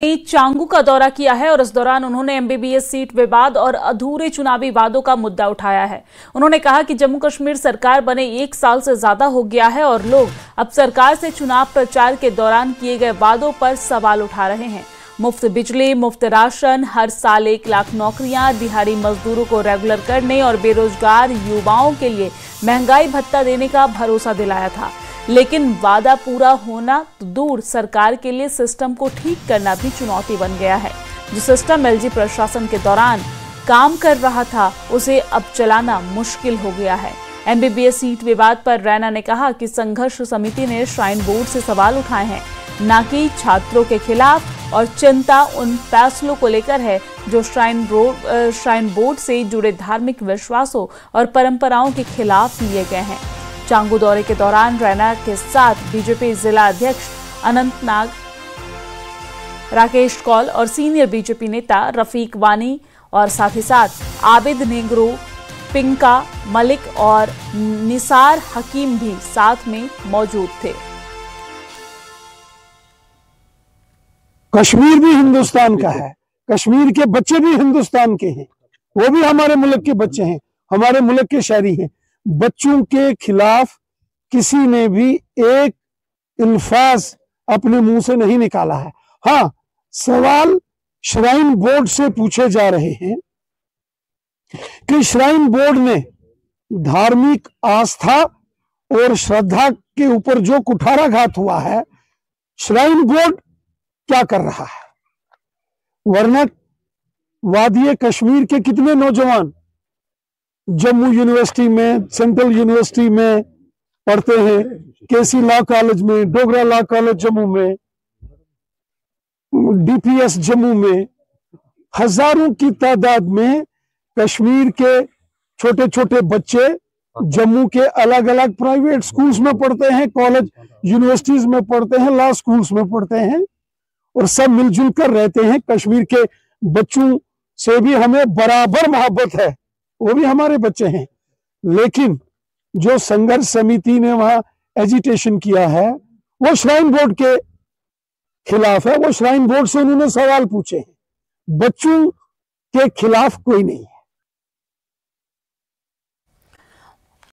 चांगू का दौरा किया है और इस दौरान उन्होंने एमबीबीएस सीट विवाद और अधूरे चुनावी वादों का मुद्दा उठाया है। उन्होंने कहा कि जम्मू कश्मीर सरकार बने 1 साल से ज्यादा हो गया है और लोग अब सरकार से चुनाव प्रचार के दौरान किए गए वादों पर सवाल उठा रहे हैं। मुफ्त बिजली, मुफ्त राशन, हर साल 1 लाख नौकरियां, दिहाड़ी मजदूरों को रेगुलर करने और बेरोजगार युवाओं के लिए महंगाई भत्ता देने का भरोसा दिलाया था। लेकिन वादा पूरा होना तो दूर, सरकार के लिए सिस्टम को ठीक करना भी चुनौती बन गया है। जो सिस्टम एलजी प्रशासन के दौरान काम कर रहा था, उसे अब चलाना मुश्किल हो गया है। एमबीबीएस सीट विवाद पर रैना ने कहा कि संघर्ष समिति ने श्राइन बोर्ड से सवाल उठाए हैं, न कि छात्रों के खिलाफ, और चिंता उन फैसलों को लेकर है जो श्राइन बोर्ड से जुड़े धार्मिक विश्वासों और परंपराओं के खिलाफ लिए गए हैं। चांगू दौरे के दौरान रैना के साथ बीजेपी जिला अध्यक्ष अनंतनाग, राकेश कौल और सीनियर बीजेपी नेता रफीक वानी और साथ ही साथ आबिद नेग्रो, पिंका मलिक और निसार हकीम भी साथ में मौजूद थे। कश्मीर भी हिंदुस्तान का है, कश्मीर के बच्चे भी हिंदुस्तान के हैं, वो भी हमारे मुल्क के बच्चे हैं, हमारे मुल्क के शहरी हैं। बच्चों के खिलाफ किसी ने भी एक अल्फाज अपने मुंह से नहीं निकाला है। हाँ, सवाल श्राइन बोर्ड से पूछे जा रहे हैं कि श्राइन बोर्ड ने धार्मिक आस्था और श्रद्धा के ऊपर जो कुठाराघात हुआ है, श्राइन बोर्ड क्या कर रहा है? वरना वादिये कश्मीर के कितने नौजवान जम्मू यूनिवर्सिटी में, सेंट्रल यूनिवर्सिटी में पढ़ते हैं, केसी लॉ कॉलेज में, डोगरा लॉ कॉलेज जम्मू में, डीपीएस जम्मू में, हजारों की तादाद में कश्मीर के छोटे छोटे बच्चे जम्मू के अलग अलग प्राइवेट स्कूल्स में पढ़ते हैं, कॉलेज यूनिवर्सिटीज में पढ़ते हैं, लॉ स्कूल्स में पढ़ते हैं, और सब मिलजुल कर रहते हैं। कश्मीर के बच्चों से भी हमें बराबर मोहब्बत है, वो भी हमारे बच्चे हैं। लेकिन जो संघर्ष समिति ने वहां एजिटेशन किया है, वो श्राइन बोर्ड के खिलाफ है। वो श्राइन बोर्ड से उन्होंने सवाल पूछे हैं, बच्चों के खिलाफ कोई नहीं है।